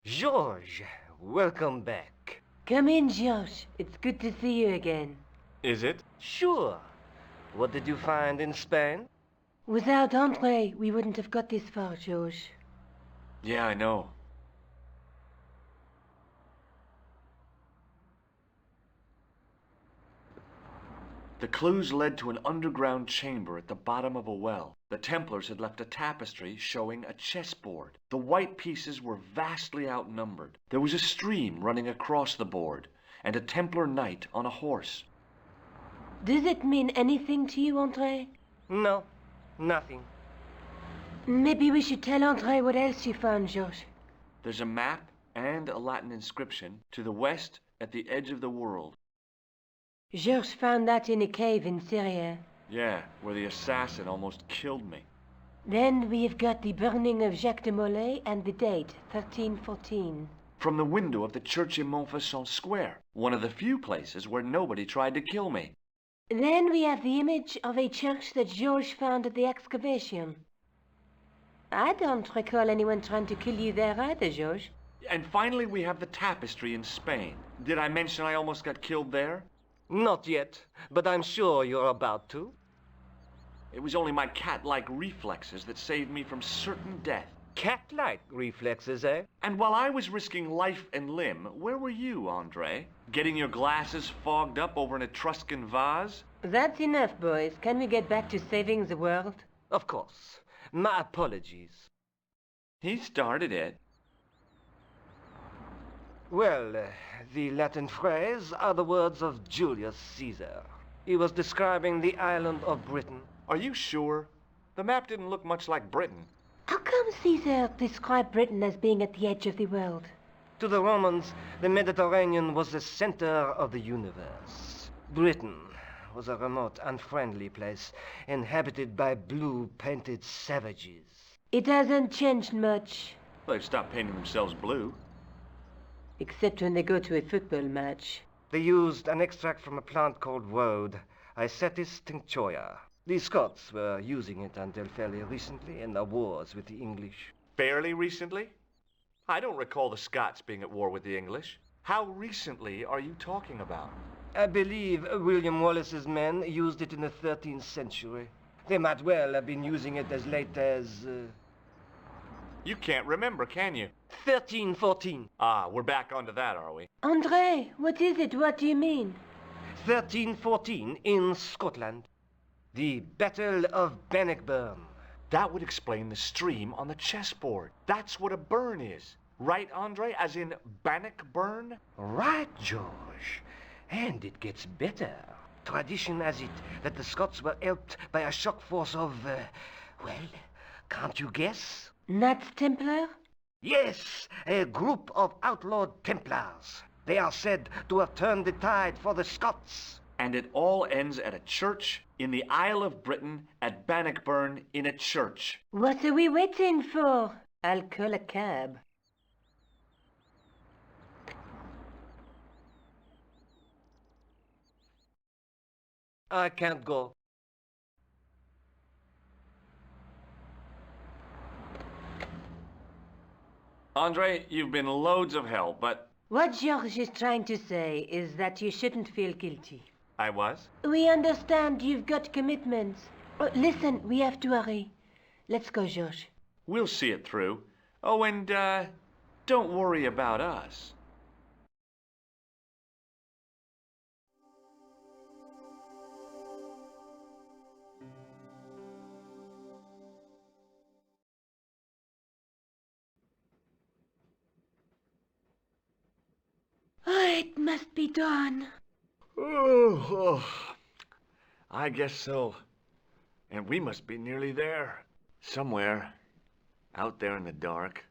George, welcome back. Come in, George. It's good to see you again. Is it? Sure. What did you find in Spain? Without André, we wouldn't have got this far, George. Yeah, I know. The clues led to an underground chamber at the bottom of a well. The Templars had left a tapestry showing a chessboard. The white pieces were vastly outnumbered. There was a stream running across the board, and a Templar knight on a horse. Does it mean anything to you, André? No, nothing. Maybe we should tell André what else you found, George. There's a map and a Latin inscription to the west at the edge of the world. George found that in a cave in Syria. Yeah, where the assassin almost killed me. Then we've got the burning of Jacques de Molay and the date, 1314. From the window of the church in Montfaucon Square, one of the few places where nobody tried to kill me. Then we have the image of a church that George found at the excavation. I don't recall anyone trying to kill you there either, George. And finally we have the tapestry in Spain. Did I mention I almost got killed there? Not yet, but I'm sure you're about to. It was only my cat-like reflexes that saved me from certain death. Cat-like reflexes, eh? And while I was risking life and limb, where were you, André? Getting your glasses fogged up over an Etruscan vase? That's enough, boys. Can we get back to saving the world? Of course. My apologies. He started it. Well, the Latin phrase are the words of Julius Caesar. He was describing the island of Britain. Are you sure? The map didn't look much like Britain. How come Caesar described Britain as being at the edge of the world? To the Romans, the Mediterranean was the center of the universe. Britain was a remote, unfriendly place, inhabited by blue-painted savages. It hasn't changed much. They've stopped painting themselves blue. Except when they go to a football match. They used an extract from a plant called woad, Isatis tinctoria. The Scots were using it until fairly recently in the wars with the English. Fairly recently? I don't recall the Scots being at war with the English. How recently are you talking about? I believe William Wallace's men used it in the 13th century. They might well have been using it as late as... You can't remember, can you? 1314. Ah, we're back onto that, are we? André, what is it? What do you mean? 1314 in Scotland. The Battle of Bannockburn. That would explain the stream on the chessboard. That's what a burn is. Right, André? As in Bannockburn? Right, George. And it gets better. Tradition has it that the Scots were helped by a shock force of, well, can't you guess? Knights Templar? Yes, a group of outlawed Templars. They are said to have turned the tide for the Scots. And it all ends at a church in the Isle of Britain at Bannockburn in a church. What are we waiting for? I'll call a cab. I can't go. André, you've been loads of help, but... What George is trying to say is that you shouldn't feel guilty. I was? We understand you've got commitments. Oh, listen, we have to hurry. Let's go, George. We'll see it through. Oh, and, don't worry about us. Oh, it must be dawn. Oh, I guess so. And we must be nearly there. Somewhere, out there in the dark,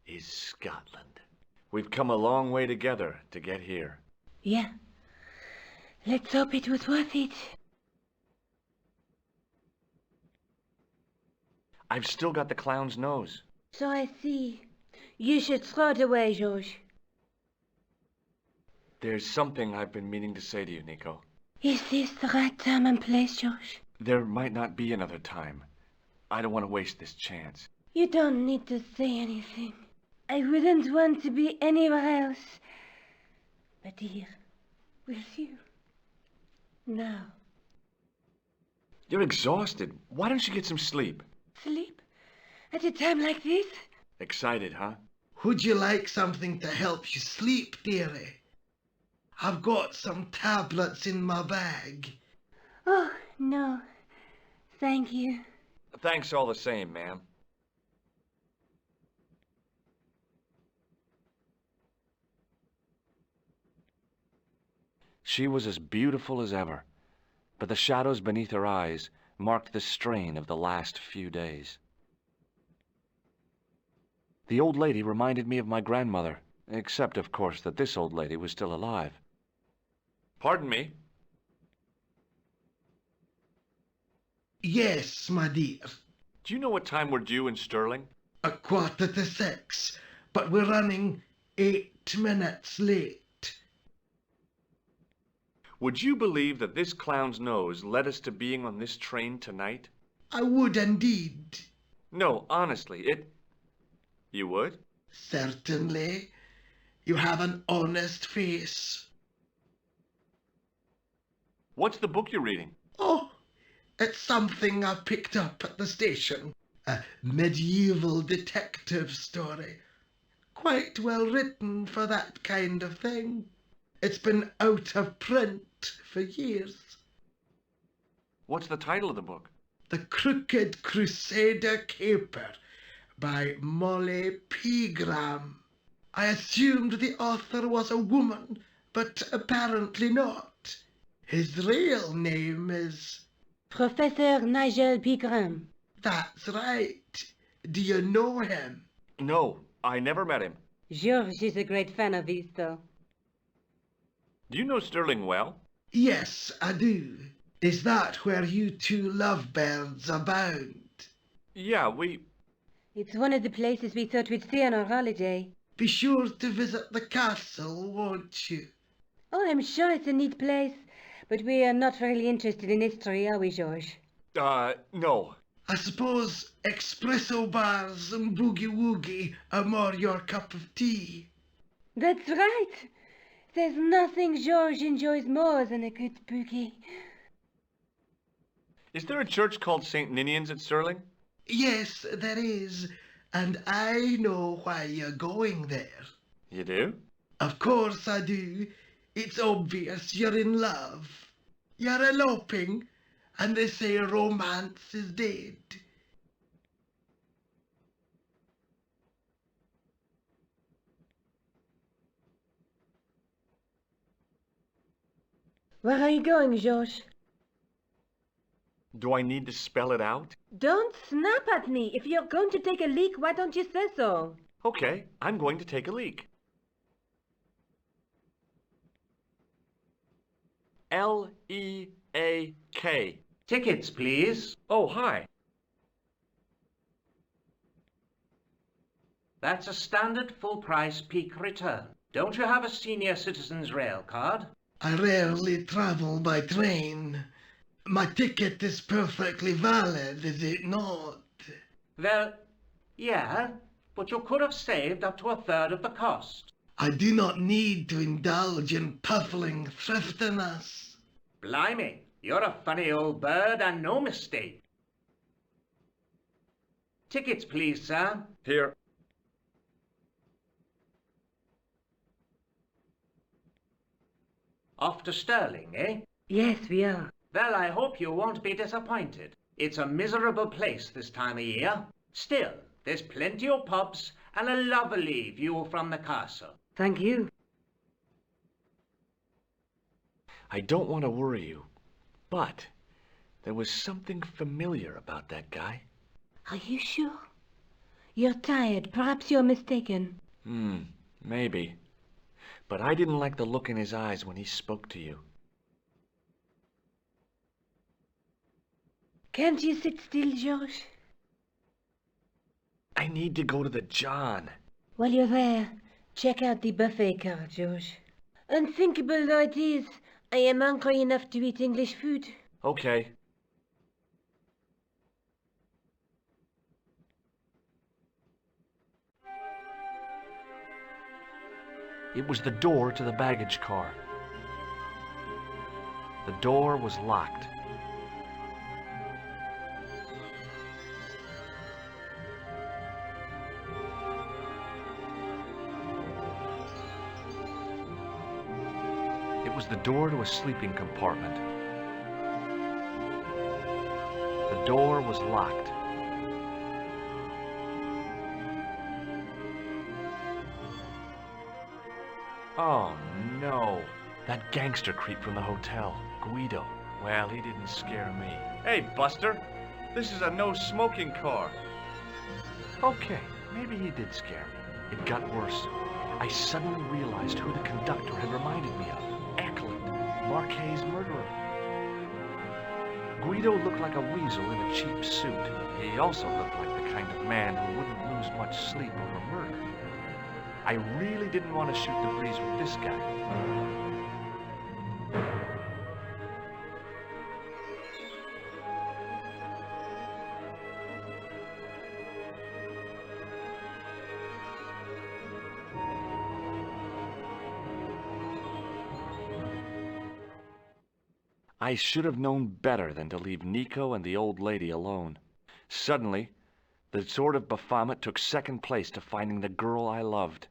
is Scotland. We've come a long way together to get here. Yeah. Let's hope it was worth it. I've still got the clown's nose. So I see. You should throw it away, George. There's something I've been meaning to say to you, Nico. Is this the right time and place, George? There might not be another time. I don't want to waste this chance. You don't need to say anything. I wouldn't want to be anywhere else but here, with you. Now. You're exhausted. Why don't you get some sleep? Sleep? At a time like this? Excited, huh? Would you like something to help you sleep, dearie? I've got some tablets in my bag. Oh, no. Thank you. Thanks all the same, ma'am. She was as beautiful as ever, but the shadows beneath her eyes marked the strain of the last few days. The old lady reminded me of my grandmother, except, of course, that this old lady was still alive. Pardon me? Yes, my dear. Do you know what time we're due in Stirling? 6:15, but we're running 8 minutes late. Would you believe that this clown's nose led us to being on this train tonight? I would indeed. No, honestly, You would? Certainly. You have an honest face. What's the book you're reading? Oh, it's something I picked up at the station. A medieval detective story. Quite well written for that kind of thing. It's been out of print for years. What's the title of the book? The Crooked Crusader Caper by Molly Pegram. I assumed the author was a woman, but apparently not. His real name is... Professor Nigel Pegram. That's right. Do you know him? No, I never met him. George is a great fan of his, though. Do you know Stirling well? Yes, I do. Is that where you two lovebirds abound? Yeah, It's one of the places we thought we'd stay on our holiday. Be sure to visit the castle, won't you? Oh, I'm sure it's a neat place, but we are not really interested in history, are we, George? No. I suppose espresso bars and boogie-woogie are more your cup of tea. That's right. There's nothing George enjoys more than a good boogie. Is there a church called St. Ninian's at Stirling? Yes, there is, and I know why you're going there. You do? Of course I do. It's obvious you're in love. You're eloping, and they say romance is dead. Where are you going, George? Do I need to spell it out? Don't snap at me. If you're going to take a leak, why don't you say so? Okay, I'm going to take a leak. L-E-A-K. Tickets, please. Oh, hi. That's a standard full-price peak return. Don't you have a senior citizen's rail card? I rarely travel by train. My ticket is perfectly valid, is it not? Well, yeah, but you could have saved up to a third of the cost. I do not need to indulge in puffling thriftiness. Blimey, you're a funny old bird and no mistake. Tickets, please, sir. Here. Off to Stirling, eh? Yes, we are. Well, I hope you won't be disappointed. It's a miserable place this time of year. Still, there's plenty of pubs and a lovely view from the castle. Thank you. I don't want to worry you, but there was something familiar about that guy. Are you sure? You're tired. Perhaps you're mistaken. Maybe. But I didn't like the look in his eyes when he spoke to you. Can't you sit still, George? I need to go to the John. While you're there, check out the buffet car, George. Unthinkable though it is, I am hungry enough to eat English food. Okay. It was the door to the baggage car. The door was locked. It was the door to a sleeping compartment. The door was locked. Oh no, that gangster creep from the hotel, Guido. Well, he didn't scare me. Hey, Buster, this is a no-smoking car. Okay, maybe he did scare me. It got worse. I suddenly realized who the conductor had reminded me of. Eklund, Marquet's murderer. Guido looked like a weasel in a cheap suit. He also looked like the kind of man who wouldn't lose much sleep over murder. I really didn't want to shoot the breeze with this guy. I should have known better than to leave Nico and the old lady alone. Suddenly, the sort of Baphomet took second place to finding the girl I loved.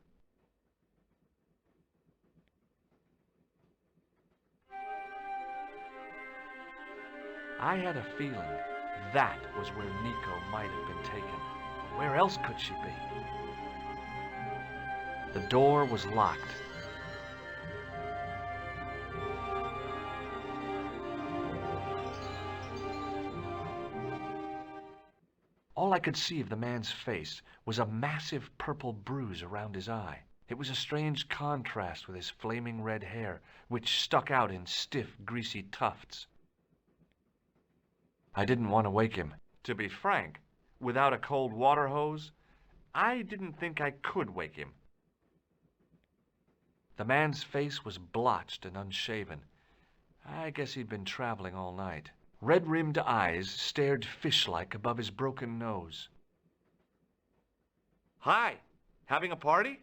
I had a feeling that was where Nico might have been taken. Where else could she be? The door was locked. All I could see of the man's face was a massive purple bruise around his eye. It was a strange contrast with his flaming red hair, which stuck out in stiff, greasy tufts. I didn't want to wake him. To be frank, without a cold water hose, I didn't think I could wake him. The man's face was blotched and unshaven. I guess he'd been traveling all night. Red-rimmed eyes stared fish-like above his broken nose. Hi, having a party?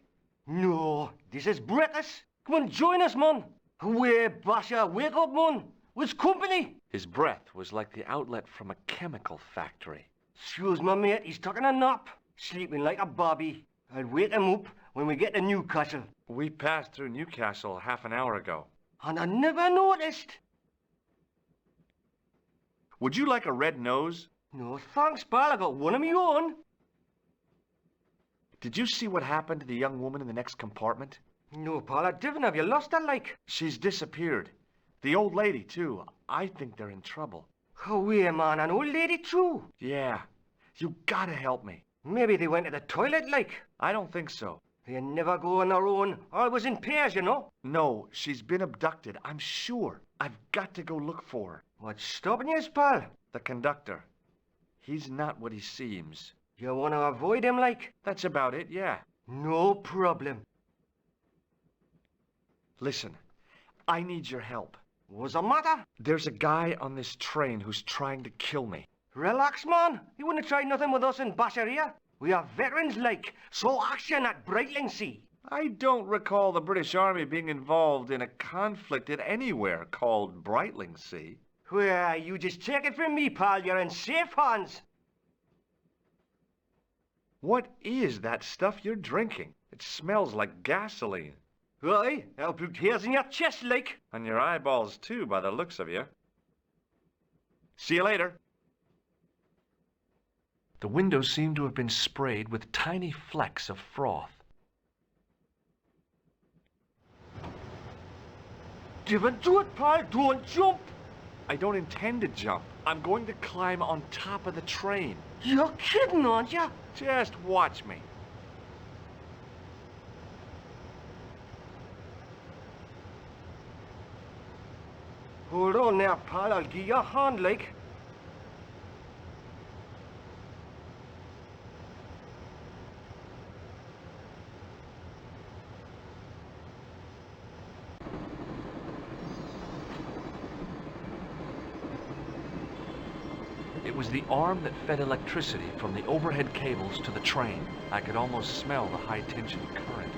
No, this is breakfast. Come on, join us, man. Away, Basha, wake up, man. What's company? His breath was like the outlet from a chemical factory. Excuse me, mate, he's taking a nap. Sleeping like a bobby. I'll wake him up when we get to Newcastle. We passed through Newcastle half an hour ago. And I never noticed. Would you like a red nose? No, thanks, pal. I got one of my own. Did you see what happened to the young woman in the next compartment? No, pal, I didn't. Have you lost her, like? She's disappeared. The old lady, too. I think they're in trouble. Away, man, an old lady, too. Yeah. You gotta help me. Maybe they went to the toilet, like. I don't think so. They never go on their own. Always in pairs, you know. No, she's been abducted, I'm sure. I've got to go look for her. What's stopping you, pal? The conductor. He's not what he seems. You want to avoid him, like? That's about it, yeah. No problem. Listen, I need your help. What's the matter? There's a guy on this train who's trying to kill me. Relax, man. You wouldn't try nothing with us in Basharia. We are veterans, like. So action at Brightlingsea. I don't recall the British Army being involved in a conflict at anywhere called Brightlingsea. Well, you just take it from me, pal. You're in safe hands. What is that stuff you're drinking? It smells like gasoline. Aye, I'll put hairs in your chest, like. On your eyeballs, too, by the looks of you. See you later. The windows seemed to have been sprayed with tiny flecks of froth. Don't do it, pal. Don't jump. I don't intend to jump. I'm going to climb on top of the train. You're kidding, aren't you? Just watch me. Hold on there, pal. I'll give you a hand, like. It was the arm that fed electricity from the overhead cables to the train. I could almost smell the high-tension current.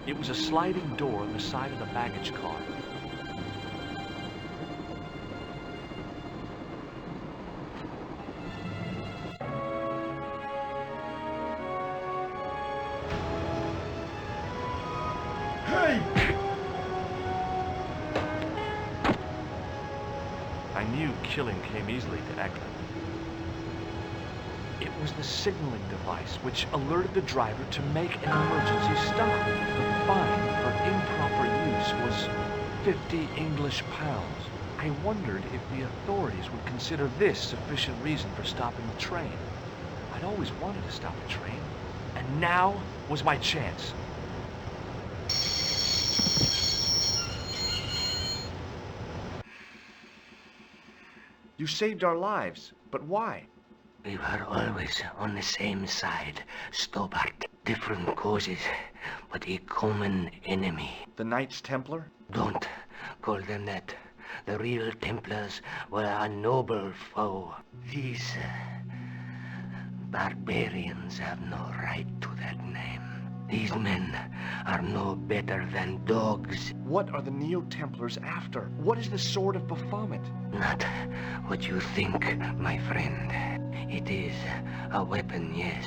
It was a sliding door on the side of the baggage car. Hey! I knew killing came easily to Eklund. It was the signaling device which alerted the driver to make an emergency stop. The fine for improper use was 50 English pounds. I wondered if the authorities would consider this sufficient reason for stopping the train. I'd always wanted to stop a train, and now was my chance. You saved our lives, but why? We were always on the same side, Stobart. Different causes, but a common enemy. The Knights Templar? Don't call them that. The real Templars were a noble foe. These barbarians have no right to that name. These men are no better than dogs. What are the Neo-Templars after? What is the Sword of Baphomet? Not what you think, my friend. It is a weapon, yes,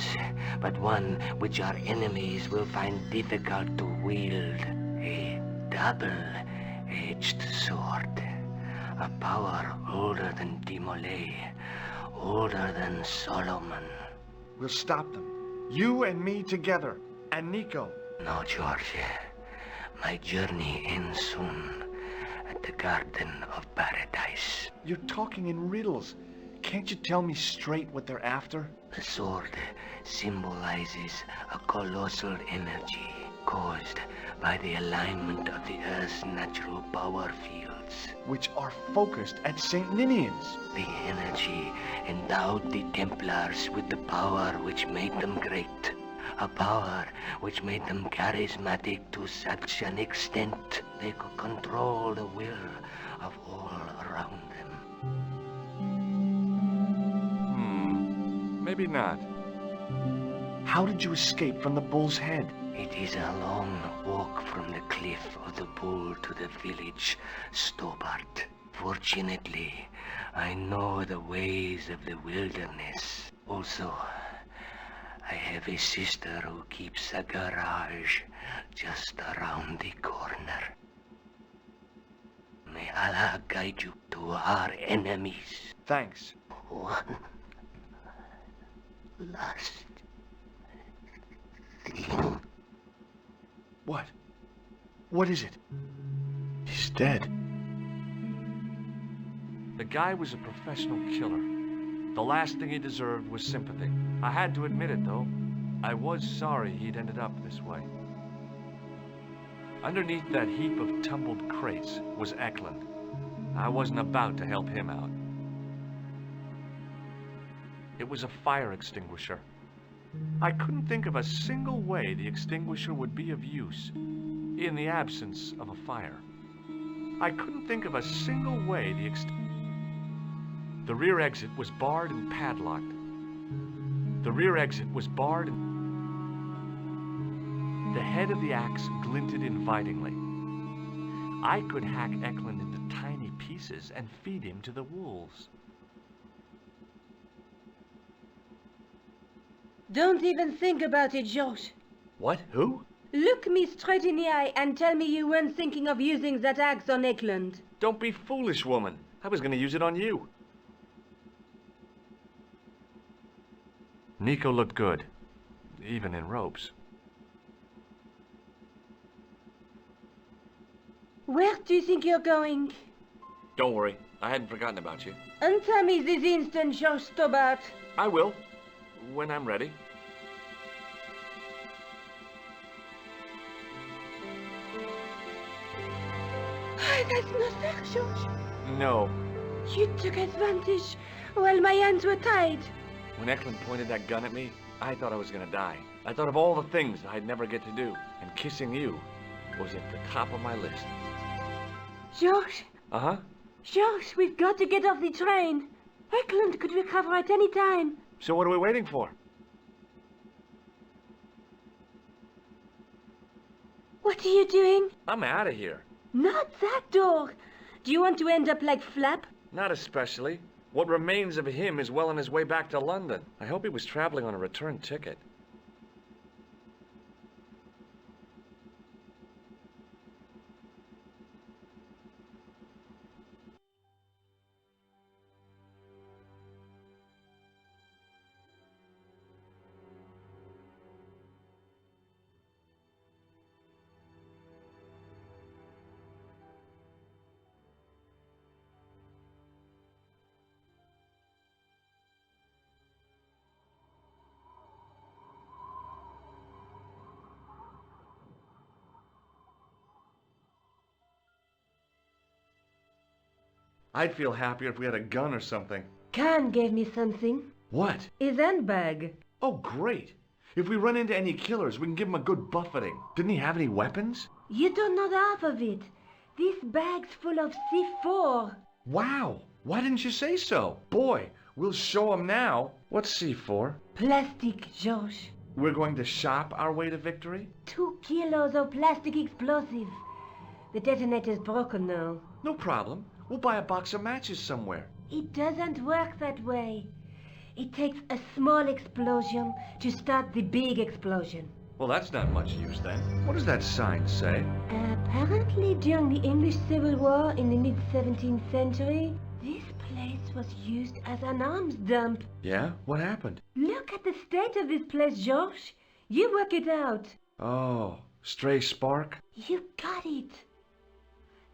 but one which our enemies will find difficult to wield. A double-edged sword. A power older than Demolay, older than Solomon. We'll stop them. You and me together. And Nico. No, George. My journey ends soon at the Garden of Paradise. You're talking in riddles. Can't you tell me straight what they're after? The sword symbolizes a colossal energy caused by the alignment of the Earth's natural power fields, which are focused at St. Ninian's. The energy endowed the Templars with the power which made them great. A power which made them charismatic to such an extent they could control the will of all around them. Maybe not. How did you escape from the bull's head? It is a long walk from the cliff of the bull to the village, Stobart. Fortunately, I know the ways of the wilderness. Also, I have a sister who keeps a garage just around the corner. May Allah guide you to our enemies. Thanks. One last thing. What? What is it? He's dead. The guy was a professional killer. The last thing he deserved was sympathy. I had to admit it, though. I was sorry he'd ended up this way. Underneath that heap of tumbled crates was Eklund. I wasn't about to help him out. It was a fire extinguisher. I couldn't think of a single way the extinguisher would be of use in the absence of a fire. I couldn't think of a single way the rear exit was barred and padlocked. The rear exit was barred and the head of the axe glinted invitingly. I could hack Eklund into tiny pieces and feed him to the wolves. Don't even think about it, George. What? Who? Look me straight in the eye and tell me you weren't thinking of using that axe on Eklund. Don't be foolish, woman. I was going to use it on you. Nico looked good, even in robes. Where do you think you're going? Don't worry, I hadn't forgotten about you. Answer me this instant, George Stobart. I will, when I'm ready. That's not fair, George. No. You took advantage while my hands were tied. When Eklund pointed that gun at me, I thought I was gonna die. I thought of all the things I'd never get to do, and kissing you was at the top of my list. George? Uh-huh? George, we've got to get off the train. Eklund could recover at any time. So what are we waiting for? What are you doing? I'm out of here. Not that door. Do you want to end up like Flap? Not especially. What remains of him is well on his way back to London. I hope he was traveling on a return ticket. I'd feel happier if we had a gun or something. Khan gave me something. What? His handbag. Oh, great. If we run into any killers, we can give them a good buffeting. Didn't he have any weapons? You don't know half of it. This bag's full of C4. Wow. Why didn't you say so? Boy, we'll show him now. What's C4? Plastic, George. We're going to shop our way to victory? 2 kilos of plastic explosive. The detonator's broken now. No problem. We'll buy a box of matches somewhere. It doesn't work that way. It takes a small explosion to start the big explosion. Well, that's not much use then. What does that sign say? Apparently during the English Civil War in the mid-17th century, this place was used as an arms dump. Yeah? What happened? Look at the state of this place, George. You work it out. Oh, stray spark? You got it.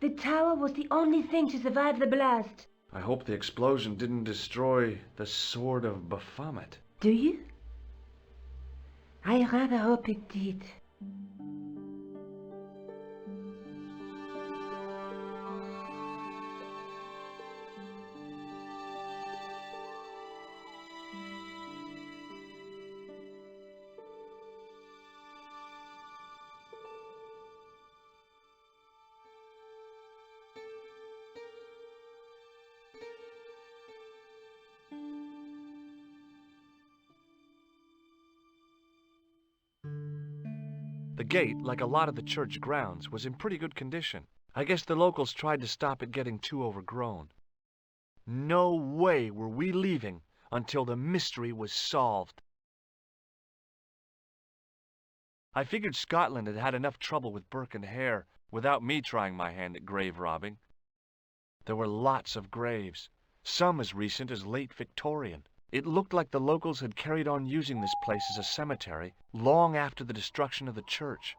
The tower was the only thing to survive the blast. I hope the explosion didn't destroy the Sword of Baphomet. Do you? I rather hope it did. The gate, like a lot of the church grounds, was in pretty good condition. I guess the locals tried to stop it getting too overgrown. No way were we leaving until the mystery was solved. I figured Scotland had had enough trouble with Burke and Hare without me trying my hand at grave robbing. There were lots of graves, some as recent as late Victorian. It looked like the locals had carried on using this place as a cemetery long after the destruction of the church.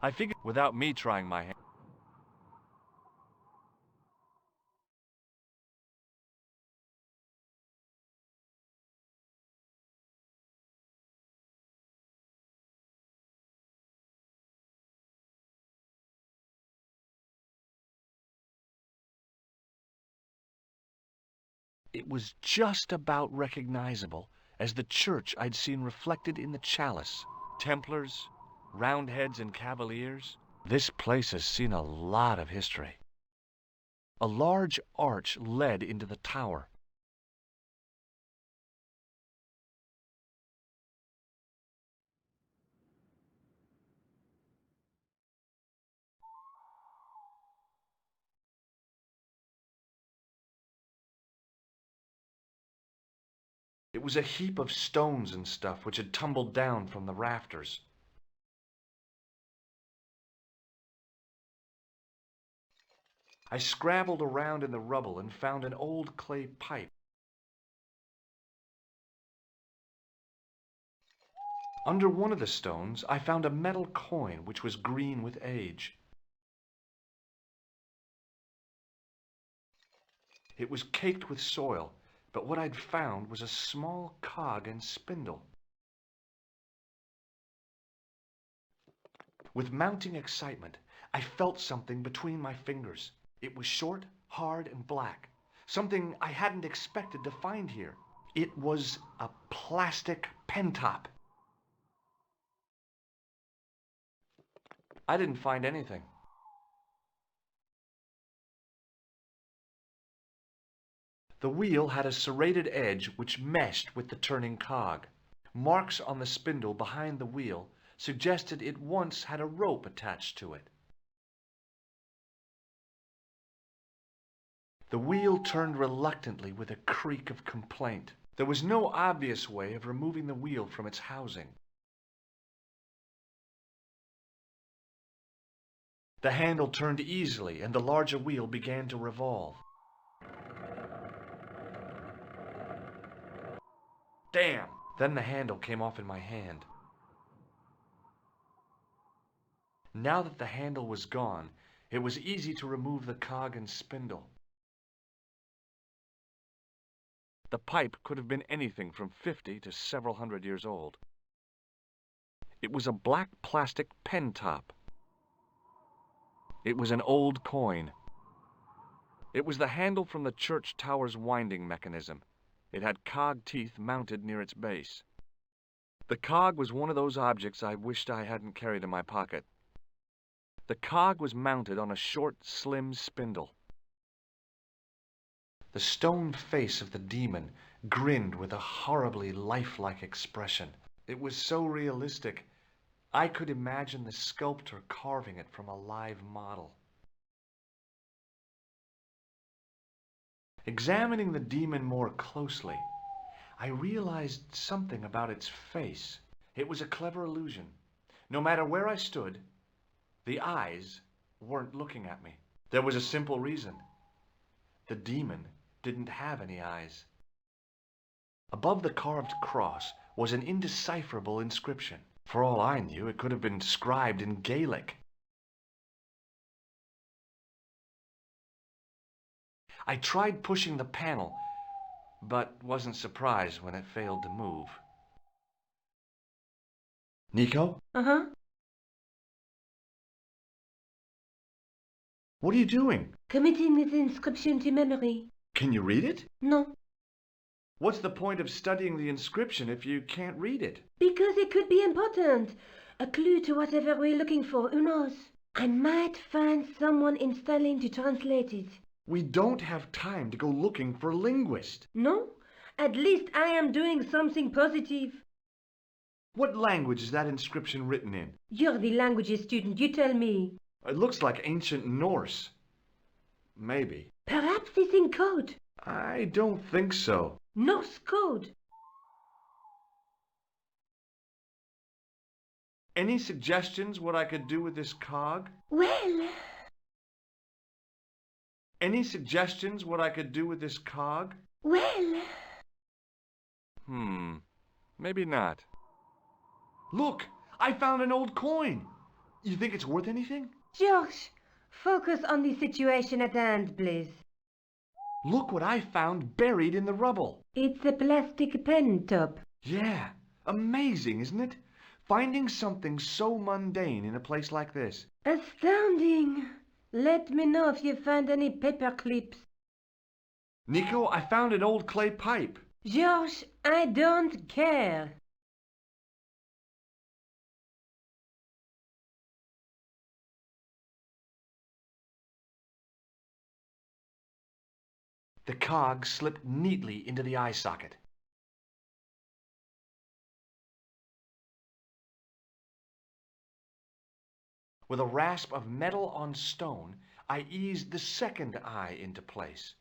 I figured without me trying my hand. It was just about recognizable as the church I'd seen reflected in the chalice. Templars, Roundheads, and Cavaliers. This place has seen a lot of history. A large arch led into the tower. It was a heap of stones and stuff which had tumbled down from the rafters. I scrabbled around in the rubble and found an old clay pipe. Under one of the stones, I found a metal coin which was green with age. It was caked with soil, but what I'd found was a small cog and spindle. With mounting excitement, I felt something between my fingers. It was short, hard, and black. Something I hadn't expected to find here. It was a plastic pen top. I didn't find anything. The wheel had a serrated edge which meshed with the turning cog. Marks on the spindle behind the wheel suggested it once had a rope attached to it. The wheel turned reluctantly with a creak of complaint. There was no obvious way of removing the wheel from its housing. The handle turned easily, and the larger wheel began to revolve. Damn! Then the handle came off in my hand. Now that the handle was gone, it was easy to remove the cog and spindle. The pipe could have been anything from 50 to several hundred years old. It was a black plastic pen top. It was an old coin. It was the handle from the church tower's winding mechanism. It had cog teeth mounted near its base. The cog was one of those objects I wished I hadn't carried in my pocket. The cog was mounted on a short, slim spindle. The stone face of the demon grinned with a horribly lifelike expression. It was so realistic, I could imagine the sculptor carving it from a live model. Examining the demon more closely, I realized something about its face. It was a clever illusion. No matter where I stood, the eyes weren't looking at me. There was a simple reason. The demon didn't have any eyes. Above the carved cross was an indecipherable inscription. For all I knew, it could have been scribed in Gaelic. I tried pushing the panel, but wasn't surprised when it failed to move. Nico? Uh-huh. What are you doing? Committing this inscription to memory. Can you read it? No. What's the point of studying the inscription if you can't read it? Because it could be important. A clue to whatever we're looking for, who knows? I might find someone in Stirling to translate it. We don't have time to go looking for a linguist. No? At least I am doing something positive. What language is that inscription written in? You're the languages student, you tell me. It looks like ancient Norse. Maybe. Perhaps it's in code. I don't think so. Norse code. Any suggestions what I could do with this cog? Well... Any suggestions what I could do with this cog? Well... Maybe not. Look! I found an old coin! You think it's worth anything? George, focus on the situation at hand, please. Look what I found buried in the rubble. It's a plastic pen top. Yeah, amazing, isn't it? Finding something so mundane in a place like this. Astounding. Let me know if you find any paper clips. Nico, I found an old clay pipe. George, I don't care. The cog slipped neatly into the eye socket. With a rasp of metal on stone, I eased the second eye into place.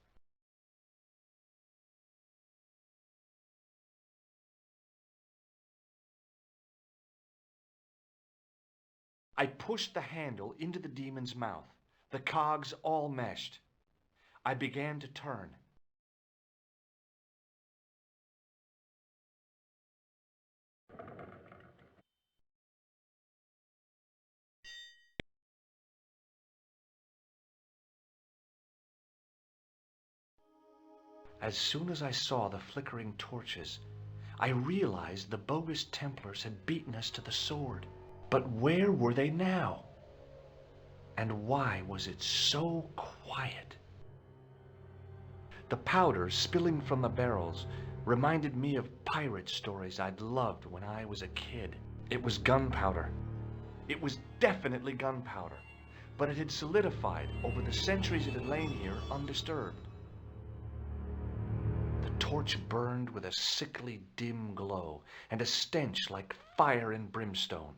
I pushed the handle into the demon's mouth. The cogs all meshed. I began to turn. As soon as I saw the flickering torches, I realized the bogus Templars had beaten us to the sword. But where were they now? And why was it so quiet? The powder spilling from the barrels reminded me of pirate stories I'd loved when I was a kid. It was gunpowder. It was definitely gunpowder, but it had solidified over the centuries it had lain here undisturbed. The torch burned with a sickly dim glow and a stench like fire and brimstone.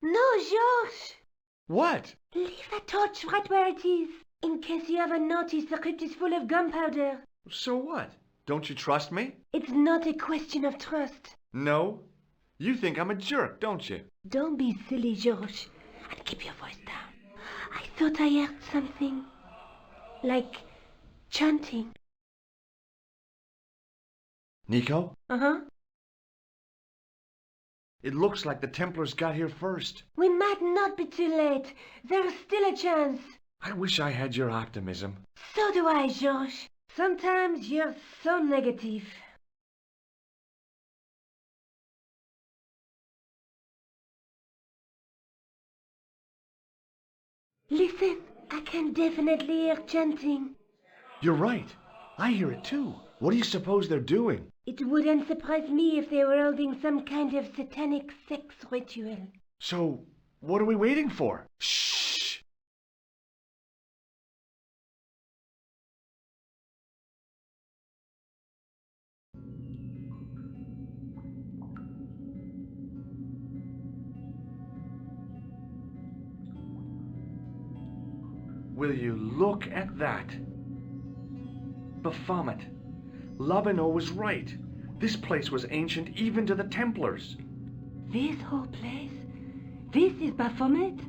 No, George. What? Leave the torch right where it is. In case you haven't noticed, the crypt is full of gunpowder. So what? Don't you trust me? It's not a question of trust. No? You think I'm a jerk, don't you? Don't be silly, George. And keep your voice down. I thought I heard something. Like chanting. Nico? Uh-huh. It looks like the Templars got here first. We might not be too late. There's still a chance. I wish I had your optimism. So do I, George. Sometimes you're so negative. Listen, I can definitely hear chanting. You're right. I hear it too. What do you suppose they're doing? It wouldn't surprise me if they were holding some kind of satanic sex ritual. So, what are we waiting for? Shh! Will you look at that? Baphomet. Labino was right. This place was ancient even to the Templars. This whole place? This is Baphomet?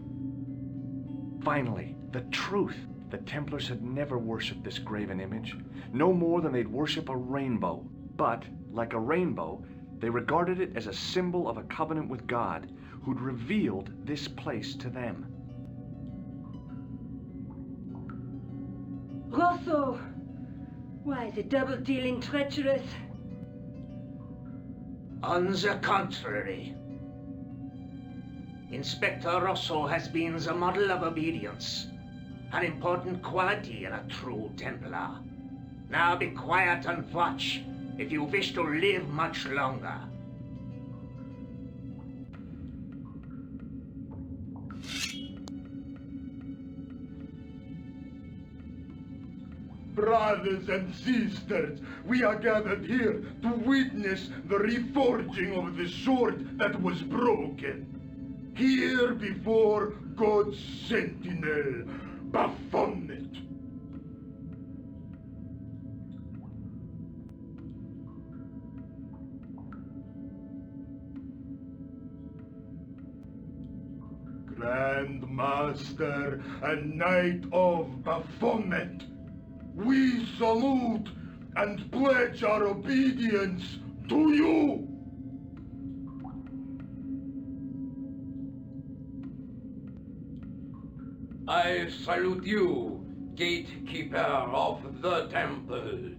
Finally, the truth. The Templars had never worshipped this graven image, no more than they'd worship a rainbow. But, like a rainbow, they regarded it as a symbol of a covenant with God, who'd revealed this place to them. Rosso! Why, the double-dealing treacherous? On the contrary, Inspector Rosso has been the model of obedience, an important quality in a true Templar. Now be quiet and watch if you wish to live much longer. Brothers and sisters, we are gathered here to witness the reforging of the sword that was broken. Here before God's sentinel, Baphomet. Grand Master and Knight of Baphomet, we salute and pledge our obedience to you! I salute you, gatekeeper of the temple.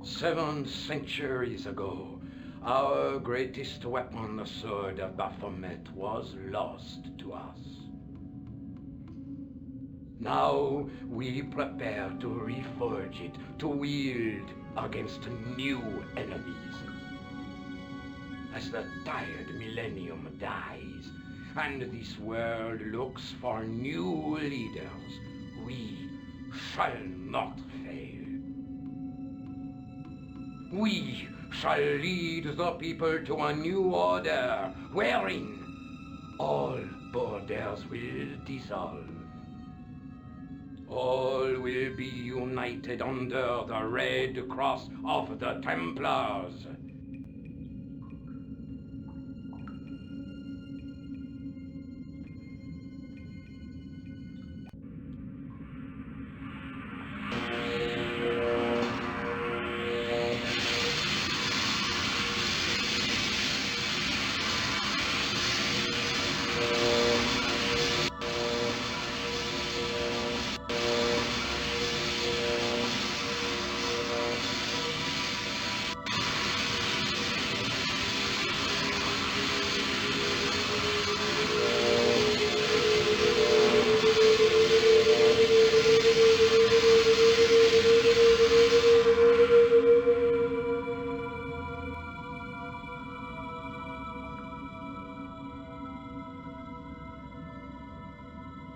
Seven centuries ago, our greatest weapon, the sword of Baphomet, was lost to us. Now we prepare to reforge it, to wield against new enemies. As the tired millennium dies, and this world looks for new leaders, we shall not fail. We shall lead the people to a new order, wherein all borders will dissolve. All will be united under the red cross of the Templars.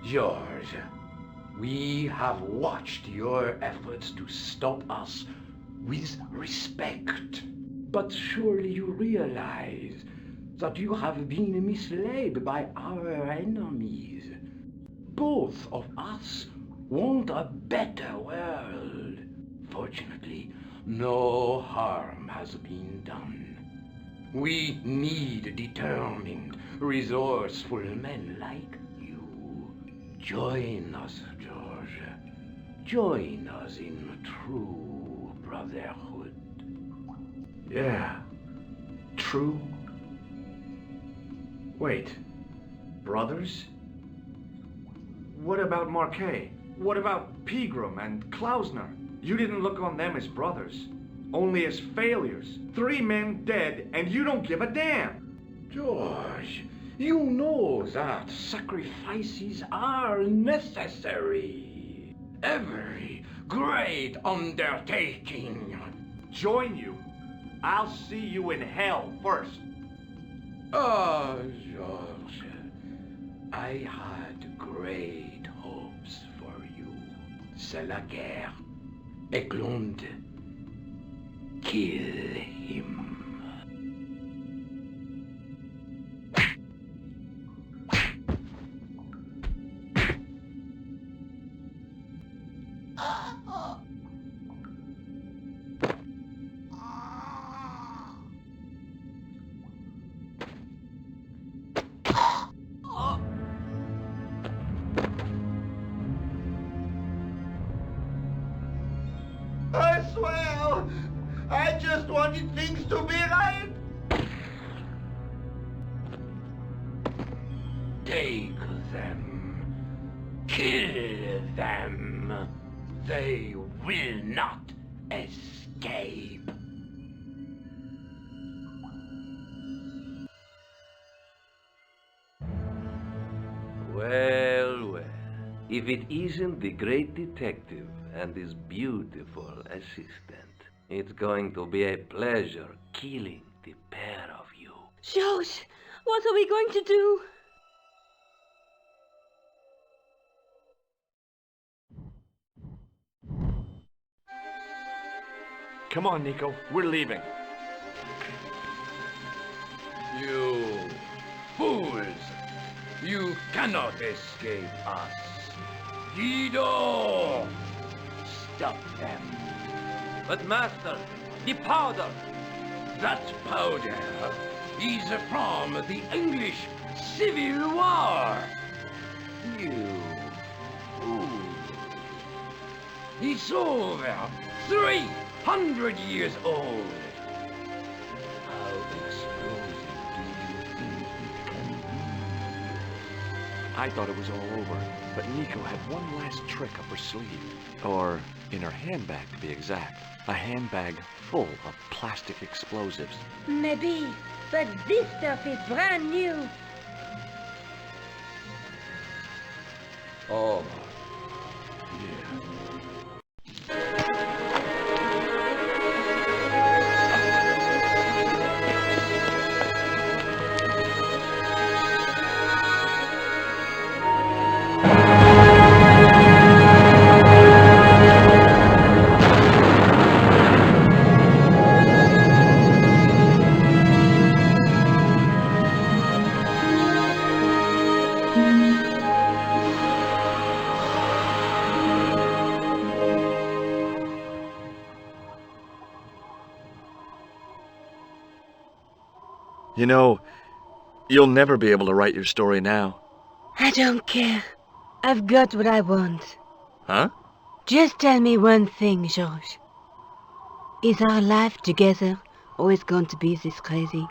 George, we have watched your efforts to stop us with respect. But surely you realize that you have been misled by our enemies. Both of us want a better world. Fortunately, no harm has been done. We need determined, resourceful men like you. Join us, George. Join us in true brotherhood. Yeah. True. Wait. Brothers? What about Marquet? What about Pegram and Klausner? You didn't look on them as brothers, only as failures. 3 men dead, and you don't give a damn. George, you know that sacrifices are necessary. Every great undertaking. Join you? I'll see you in hell first. Oh, George, I had great hopes for you. C'est la guerre. Eglund, kill him. I swear, I just wanted things to be right. Take them. Kill them. They will not escape. Well, well. If it isn't the great detective and his beautiful assistant, it's going to be a pleasure killing the pair of you. George, what are we going to do? Come on, Nico. We're leaving. You fools! You cannot escape us. Guido! Stop them. But master, the powder! That powder is from the English Civil War. You fool. It's over 300 years old. How explosive do you think it can be? I thought it was all over, but Nico had one last trick up her sleeve. Or in her handbag, to be exact. A handbag full of plastic explosives. Maybe, but this stuff is brand new. Oh, yeah. You know, you'll never be able to write your story now. I don't care. I've got what I want. Huh? Just tell me one thing, George. Is our life together always going to be this crazy?